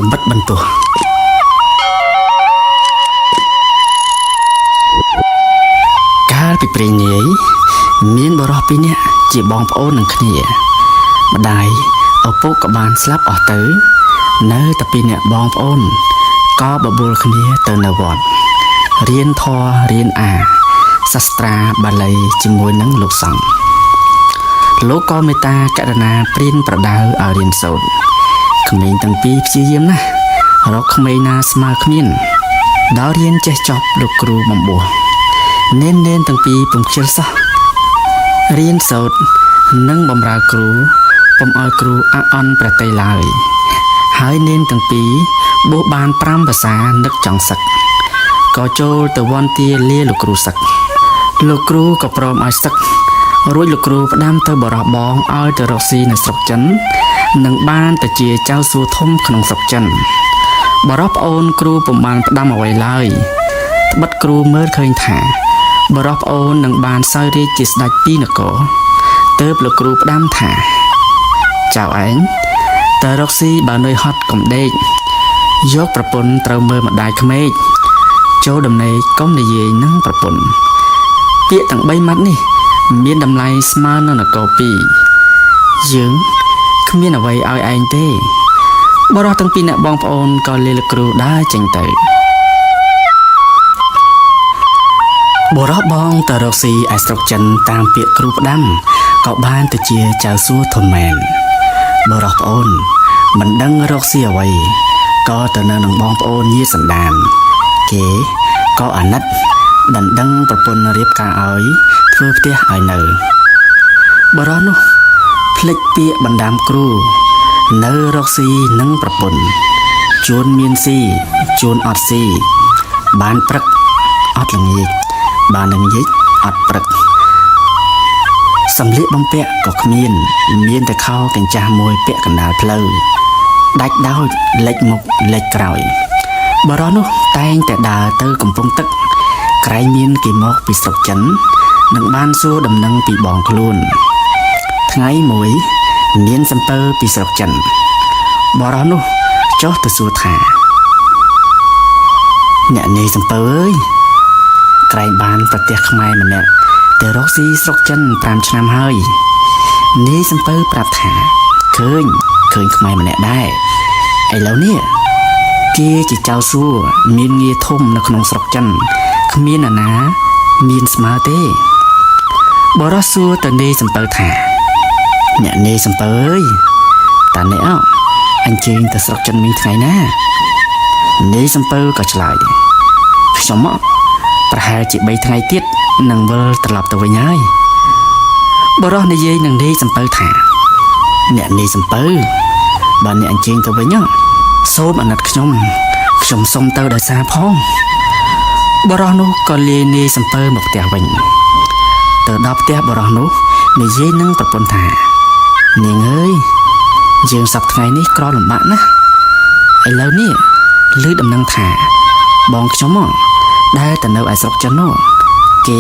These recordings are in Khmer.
កំបិតបន្ទោះកាលពីព្រេងនាយមានបរិសុទ្ធពីរនាក់ជាបងប្អូននឹងគ្នាម្ដាយឪពុកក៏បានស្លាប់អស់ទៅនៅតែពីរនាក់បងប្អូនក៏បបួលគ្នាទៅនៅវត្តរៀនធម៌រៀនអាសាស្ត្រាបាលីជាមួយនឹងលោកសង្ឃលោកក៏មេត្តាករុណាព្រានប្រដៅឲ្យរៀនសូត្រក្មេងទាំងពីរព្យាយាមណាស់រកក្មេងណាស្មើគ្មានដល់រៀនចេះចប់លោកគ្រូបំពោះនេនទាំងពីរពុំខ្ជិលសោះរៀនសូត្រនិងបម្រើគ្រូពុំឲ្យគ្រូអអន់ព្រះតីឡើយហើយនេនទាំងពីរបួសបាន5ភាសានឹកចង់សឹកក៏ចូលទៅវន្តាលាលោកគ្រូសឹកលោកគ្រូក៏ព្រមឲ្យសឹករួចលោកគ្រូផ្ដាំទៅបរោះបងឲ្យទៅរកស៊ីនៅស្រុកចិននិងបានទៅជាចៅសួធំក្នុងស្រុកចិនបរោះប្អូនគ្រូពុំបានផ្ដាំអ្វីឡើយត្បិតគ្រូមើលឃើញថាបរោះប្អូននឹងបានសោយរាជជាស្ដេចពីនគរទើបលោកគ្រូផ្ដាំថាចៅឯងតើរកស៊ីបើនឿយហត់កុំដេកយកប្រពន្ធត្រូវមើលម្ដាយក្មេកចូលដំណេកកុំនិយាយនឹងប្រពន្ធពាក្យទាំង3ម៉ាត់នេះមានតម្លៃស្មើនឹងនគរ2យើងគ្មានអ្វីឲ្យឯងទេបរិសុទ្ធទាំងពីរអ្នកបងប្អូនក៏លាលោកគ្រូដើរចេញទៅបរិសុទ្ធបងទៅរកស៊ីឯស្រុកចិនតាមពាក្យគ្រូផ្ដាំក៏បានទៅជាចៅសួធំមែនបរិសុទ្ធប្អូនមិនដឹងរកស៊ីអ្វីក៏ទៅនៅនឹងបងប្អូនញាតិសន្តានគេក៏អាណិតដណ្ដឹងប្រពន្ធរៀបការឲ្យធ្វើផ្ទះឲ្យនៅបរិសុទ្ធនោះភ្លេចពាក្យបណ្ដាំគ្រូនៅរកស៊ីនឹងប្រពន្ធជួនមានស៊ីជួនអត់ស៊ីបានព្រឹកអត់ល្ងាចបានល្ងាចអត់ព្រឹកសម្លៀកបំពាក់ក៏គ្មានតែខោកញ្ចាស់មួយពាក់កណ្ដាលផ្លូវដាច់ដោចលិចមុខលិចក្រោយបរិសុទ្ធនោះតែងតែដើរទៅកំពង់ទឹកក្រែងមានគេមកពីស្រុកចិននឹងបានសួរដំណឹងពីបងខ្លួនថ្ងៃមួយមានសំពើពីស្រុកចិនបរិសុទ្ធនោះចុះទៅសួរថាអ្នកនាយសំពើអើយក្រែងបានប្រទះខ្មែរម្នាក់ទៅរកស៊ីស្រុកចិន5ឆ្នាំហើយនាយសំពើប្រាប់ថាឃើញខ្មែរម្នាក់ដែរឥឡូវនេះគេជាចៅសួមានងារធំនៅក្នុងស្រុកចិនគ្មានអាណាមានស្មើទេបរិសុទ្ធសួរទៅនាយសំពើថាអ្នកនាយសំពើអើយតាអ្នកអញ្ជើញទៅស្រុកចិនមានថ្ងៃណានាយសំពើក៏ឆ្លើយខ្ញុំប្រហែលជា3ថ្ងៃទៀតនឹងវិលត្រឡប់ទៅវិញហើយបរិសុទ្ធនិយាយនឹងនាយសំពើថាអ្នកនាយសំពើបើអ្នកអញ្ជើញទៅវិញសូមអាណិតខ្ញុំសុំទៅដោយសារផងបរិសុទ្ធនោះក៏លានាយសំពើមកផ្ទះវិញទៅដល់ផ្ទះបរិសុទ្ធនោះនិយាយនឹងប្រពន្ធថានាងអើយយើងសប្តាហ៍ថ្ងៃនេះក្រលំបាកណាស់ឥឡូវនេះឮដំណឹងថាបងខ្ញុំដែលទៅនៅឯស្រុកចិននោះគេ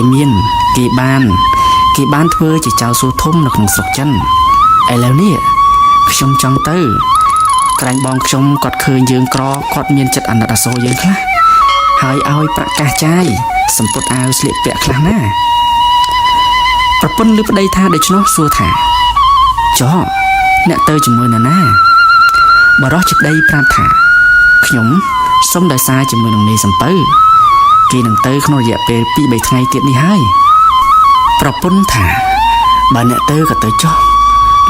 បានធ្វើជាចៅសួធំនៅក្នុងស្រុកចិនឥឡូវនេះខ្ញុំចង់ទៅក្រែងបងខ្ញុំគាត់ឃើញយើងក្រគាត់មានចិត្តអាណិតអាសូរយើងខ្លះហើយឲ្យប្រកាសចាយសម្ពុតអាវស្លៀកពាក់ខ្លះណាប្រពន្ធឮប្តីថាដូច្នោះសួរថាចុះអ្នកទៅជាមួយនរណាបរិសុទ្ធជាប្តីប្រាប់ថាខ្ញុំសុំដោយសារជាមួយនឹងនាយសំពៅគេនឹងទៅក្នុងរយៈពេល2-3ថ្ងៃទៀតនេះហើយប្រពន្ធថាបើអ្នកទៅក៏ទៅចុះ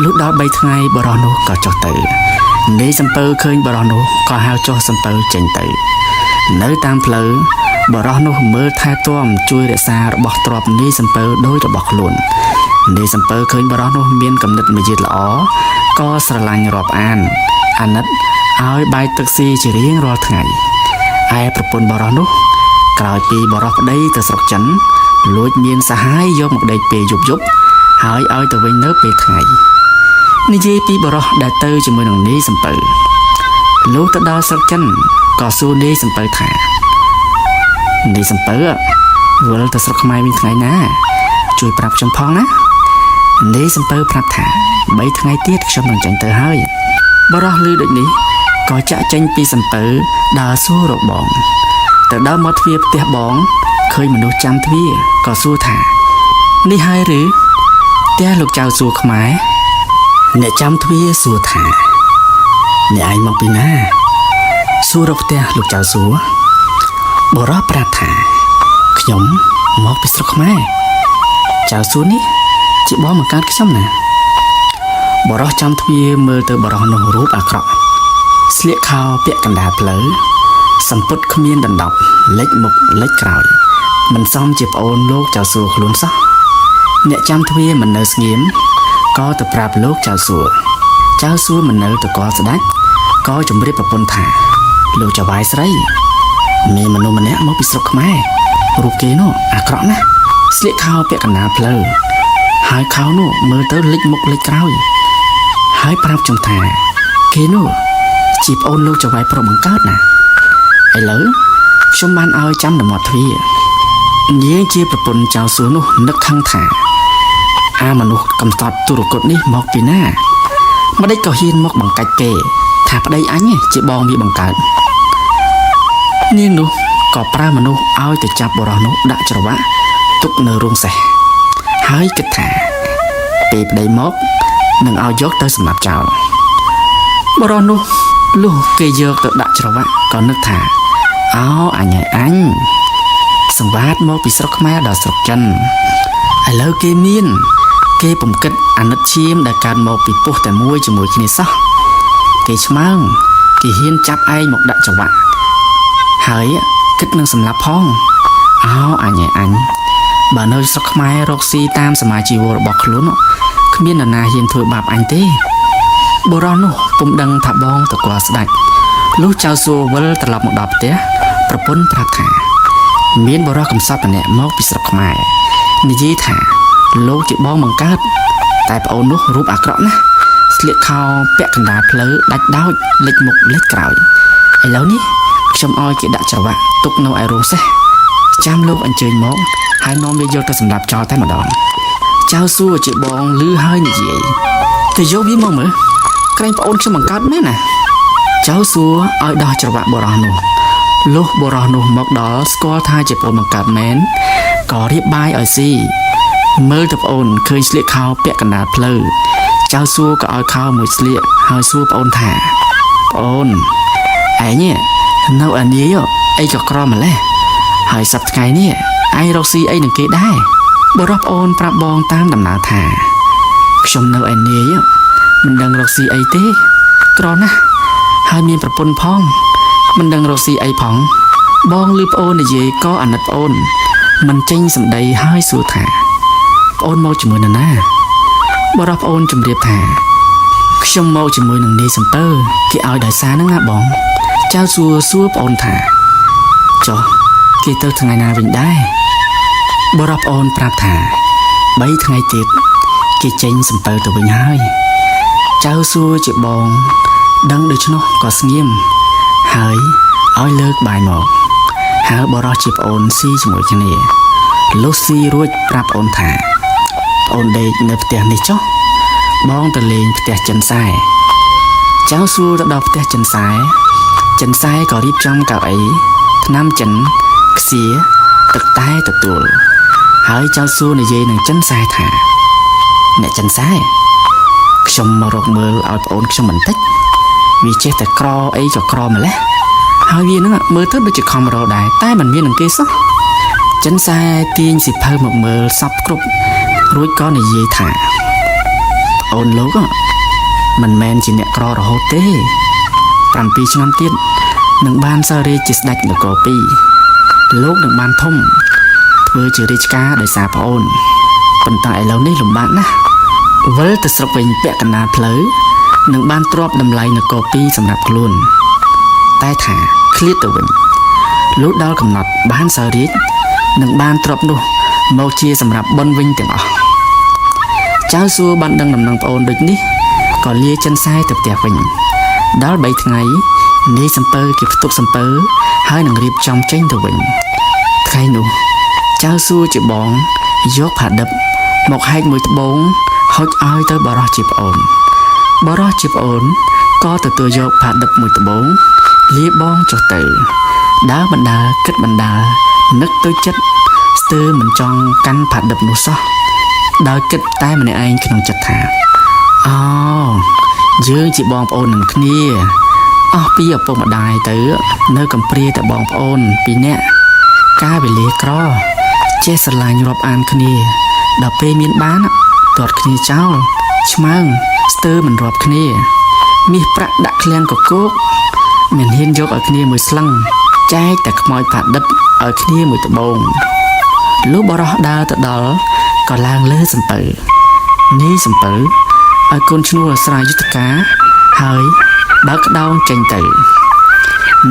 លុះដល់3ថ្ងៃបរិសុទ្ធនោះក៏ចុះទៅនាយសំពៅឃើញបរិសុទ្ធនោះក៏ហៅចុះសំពៅចេញទៅនៅតាមផ្លូវបរិសុទ្ធនោះមើលថែទាំជួយរក្សារបស់ទ្រព្យនាយសំពៅដោយរបស់ខ្លួននាយសំពៅឃើញបរិសុទ្ធនោះមានគំនិតមារយាទល្អក៏ស្រឡាញ់រាប់អានអាណិតឲ្យបាយទឹកស៊ីជារៀងរាល់ថ្ងៃឯប្រពន្ធបរិសុទ្ធនោះក្រោយពីបរិសុទ្ធប្តីទៅស្រុកចិនលួចមានសហាយយកមកដេកពេលយប់ហើយឲ្យទៅវិញនៅពេលថ្ងៃនិយាយពីបរិសុទ្ធដែលទៅជាមួយនឹងនាយសំពៅលុះទៅដល់ស្រុកចិនក៏សួរនាយសំពៅថានាយសំពៅវិលទៅស្រុកខ្មែរវិញថ្ងៃណាជួយប្រាប់ខ្ញុំផងណានាយសំពៅប្រាប់ថា3ថ្ងៃទៀតខ្ញុំនឹងចេញទៅហើយបរិសុទ្ធឮដូចនេះ ក៏ចាក់ចេញពីសំពៅដើរសួររកបងទៅដល់មកទ្វារផ្ទះបងឃើញមនុស្សចាំទ្វារក៏សួរថានេះហើយឬផ្ទះលោកចៅសួរខ្មែរអ្នកចាំទ្វារសួរថាអ្នកឯងមកពីណាសួររកផ្ទះលោកចៅសួរបរោះប្រាប់ថាខ្ញុំមកពីស្រុកខ្មែរចៅសួរនេះជាបងបង្កើតខ្ញុំណាបរោះចាំទ្វារមើលទៅបរោះនោះរូបអាក្រក់ស្លៀកខោពាក់កណ្ដាលផ្លូវសំពត់គ្មានដណ្ដប់លិចមុខលិចក្រោយមិនសមជាប្អូនលោកចៅសួរខ្លួនសោះអ្នកចាំទ្វារមិននៅស្ងៀមក៏ទៅប្រាប់លោកចៅសួរមិននៅទៅកល់ស្ដាច់ក៏ជម្រាបប្រពន្ធថាលោកចៅវាយស្រីមានមនុស្សម្នាក់មកពីស្រុកខ្មែររូបគេនោះអាក្រក់ណាស់ស្លៀកខោពាក់កណ្ដាលផ្លូវហើយខោនោះមើលទៅលិចមុខលិចក្រោយហើយប្រាប់ខ្ញុំថាគេនោះជាប្អូនលោកចៅវាយប្រុសបង្កើតណាឥឡូវខ្ញុំបានឲ្យចាំនៅមាត់ទ្វារនាងជាប្រពន្ធចៅសួរនោះនឹកខឹងថាអាមនុស្សកំសត់ទុរគតនេះមកពីណាម្ដេចក៏ហ៊ានមកបង្កាច់គេថាប្តីអញជាបងវាបង្កើតនាងនោះក៏ប្រើមនុស្សឲ្យទៅចាប់បរោះនោះដាក់ច្រវាក់ទុកនៅរោងសេះហើយគិតថាពេលប្តីមកនឹងឲ្យយកទៅសម្លាប់ចោលបរោះនោះលុះគេយកទៅដាក់ច្រវាក់ក៏នឹកថាអោអញសង្វាតមកពីស្រុកខ្មែរដល់ស្រុកចិនឥឡូវគេពំគិតអាណិតឈាមដែលកើតមកពីពោះតែមួយជាមួយគ្នាសោះគេឆ្មើងគេហ៊ានចាប់ឯងមកដាក់ច្រវាក់ហើយគិតនឹងសម្លាប់ផងអោអញបើនៅស្រុកខ្មែររកស៊ីតាមសមាជីវរបស់ខ្លួនគ្មាននរណាហ៊ានធ្វើបាបអញទេបុរសនោះពុំដឹងថាបងតកល់ស្ដាច់លុះចៅសួរវិលត្រឡប់មកដល់ផ្ទះប្រពន្ធប្រាប់ថាមានបុរសកំសត់ម្នាក់មកពីស្រុកខ្មែរនិយាយថាលោកជាបងបង្កើតតែប្អូននោះរូបអាក្រក់ណាស់ស្លៀកខោពាក់កណ្ដាលផ្លូវដាច់ដោចលិចមុខលិចក្រោយឥឡូវនេះខ្ញុំឲ្យគេដាក់ច្រវាក់ទុកនៅឯរោងសេះចាំលោកអញ្ជើញមកហើយនាំវាយកទៅសម្លាប់ចោលតែម្ដងចៅសួរជាបងឮហើយនិយាយទៅយកវាមកមើលក្រែងប្អូនខ្ញុំបង្កើតមែនណាចៅសួរឲ្យដោះច្រវាក់បរោះនោះលុះបរោះនោះមកដល់ស្គាល់ថាជាប្អូនបង្កើតមែនក៏រៀបបាយឲ្យស៊ីមើលទៅប្អូនឃើញស្លៀកខោពាក់កណ្ដាលផ្លូវចៅសួរក៏ឲ្យខោមួយស្លៀកហើយសួរប្អូនថាប្អូនឯងនៅអានីអីក៏ក្រម្លេះហើយសប្តាហ៍ថ្ងៃនេះឯងរកស៊ីអីនឹងគេដែរបរោះប្អូនប្រាប់បងតាមដំណើរថាខ្ញុំនៅឯនាយមិនដឹងរកស៊ីអីទេក្រណាស់ហើយមានប្រពន្ធផងមិនដឹងរកស៊ីអីផងបងឮប្អូននិយាយក៏អាណិតប្អូនមិនចេញសម្ដីហើយសួរថាប្អូនមកជាមួយនរណាបរោះប្អូនជម្រាបថាខ្ញុំមកជាមួយនឹងនាយសំពើគេឲ្យដោយសារហ្នឹងណាបងចៅសួរប្អូនថាចុះគេទៅថ្ងៃណាវិញដែរបរោះប្អូនប្រាប់ថា3ថ្ងៃទៀតគេចេញសំពើទៅវិញហើយចៅសួរជាបងដឹងដូច្នោះក៏ស្ងៀមហើយឲ្យលើកបាយមកហើយបរោះជាប្អូនស៊ីជាមួយគ្នាលុះស៊ីរួចប្រាប់ប្អូនថាប្អូនដេកនៅផ្ទះនេះចុះបងទៅលេងផ្ទះចិនសែចៅសួរទៅដល់ផ្ទះចិនសែក៏រៀបចំកៅអីថ្នាំចិនខ្សៀទឹកតែទទួលហើយចៅសួរនិយាយនឹងចិនសែថាអ្នកចិនសែខ្ញុំមករកមើលឲ្យប្អូនខ្ញុំបន្តិចវាចេះតែក្រអីក៏ក្រម្លេះហើយវានឹងមើលទៅដូចជាខំរដែរតែមិនមាននឹងគេសោះចិនសែទាញសិភៅមកមើលសពគ្រប់រួចក៏និយាយថាអូនលោកមិនមែនជាអ្នកក្ររហូតទេ7ឆ្នាំទៀតនឹងបានសើរាជជាស្ដេចនគរ2លោកនឹងបានធំធ្វើជារាជការដោយសារប្អូនប៉ុន្តែឥឡូវនេះលំបាកណាស់វិលទៅស្រុកវិញពាក់កណ្ដាលផ្លូវនឹងបានទ្រព្យតម្លៃនគរ2សម្រាប់ខ្លួនតែថាឃ្លាតទៅវិញលុះដល់កំណត់បានសើរាជនឹងបានទ្រព្យនោះមកជាសម្រាប់បន់វិញទាំងអស់ចៅសួរបានដឹងដំណឹងប្អូនដូចនេះក៏លាចិនសែទៅផ្ទះវិញដល់3ថ្ងៃនាយសំពើគេផ្ទុកសំពើហើយនឹងរៀបចំចេញទៅវិញថ្ងៃនោះចៅសួរជាបងយកផាឌិបមកហែកមួយត្បូងហុចឲ្យទៅបរោះជាប្អូន ក៏ទទួលយកផាឌិបមួយត្បូងលាបងចុះទៅដើរបណ្ដាគិតបណ្ដានឹកទៅចិត្តស្ទើរមិនចង់កាន់ផាឌិបនោះសោះដោយគិតតែម្នាក់ឯងក្នុងចិត្តថាអូយើងជាបងប្អូននឹងគ្នាអស់ពីឪពុកម្ដាយទៅនៅកំព្រាតែបងប្អូនពីរនាក់កាលវេលាក្រចេះស្រឡាញ់រាប់អានគ្នាដល់ពេលមានបានទាត់គ្នាចោលឆ្មើងស្ទើរមិនរាប់គ្នាមាសប្រាក់ដាក់ឃ្លាំងកគោកមិនហ៊ានយកឲ្យគ្នាមួយស្លឹងចែកតែខ្មោចផាឌិបឲ្យគ្នាមួយត្បូងលុះបរោះដើរទៅដល់ក៏ឡើងលើសំពៅនេះសំពៅឲ្យកូនឈ្នួលស្រាយយុទ្ធការហើយបើកក្តោងចេញទៅ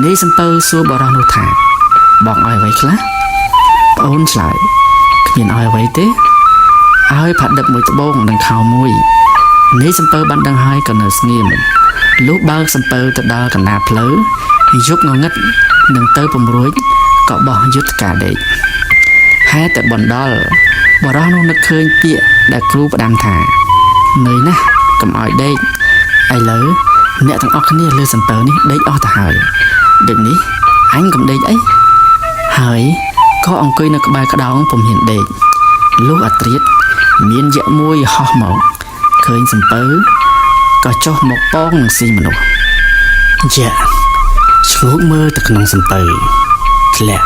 នេះសំពៅសួរបរោះនោះថាបងឲ្យអ្វីខ្លះប្អូនឆ្លើយគ្មានឲ្យអ្វីទេឲ្យផាឌិបមួយត្បូងនិងខោមួយនេះសំពៅបានដឹងហើយក៏នៅស្ងៀមលុះបើកសំពៅទៅដល់កណ្ដាលផ្លូវយប់ងងឹតនឹងទៅពំរួចក៏បោះយុទ្ធការដេកហេតុតែបណ្ដាលបរោះនោះនឹកឃើញពាក្យដែលគ្រូផ្ដាំថានឿយណាស់កុំឲ្យដេកឥឡូវអ្នកទាំងអស់គ្នាលើសំពៅនេះដេកអស់ទៅហើយដូចនេះអញកុំដេកអីហើយក៏អង្គុយនៅក្បែរក្តោងពុំហ៊ានដេកលុះអាត្រៀតមានយក្សមួយហោះមកឃើញសំពៅក៏ចុះមកប៉ងនឹងស៊ីមនុស្សយក្សឆ្ងោកមើលទៅក្នុងសំពៅធ្លាក់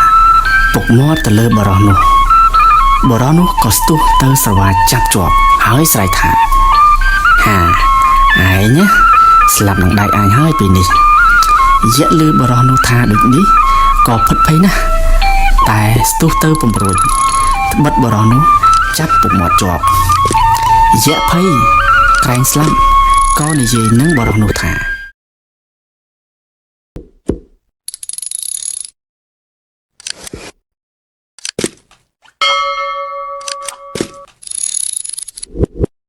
ពុកមាត់ទៅលើបរោះនោះក៏ស្ទុះទៅស្រវាចាប់ជាប់ហើយស្រែកថាហាឯងស្លាប់នឹងដៃអញហើយពេលនេះយក្សឮបរោះនោះថាដូចនេះក៏ផិតភ័យណាស់តែស្ទុះទៅពំរួចត្បិតបរោះនោះចាប់ពុកមាត់ជាប់យក្សភ័យក្រែងស្លាប់ក៏និយាយនឹងបរោះនោះថា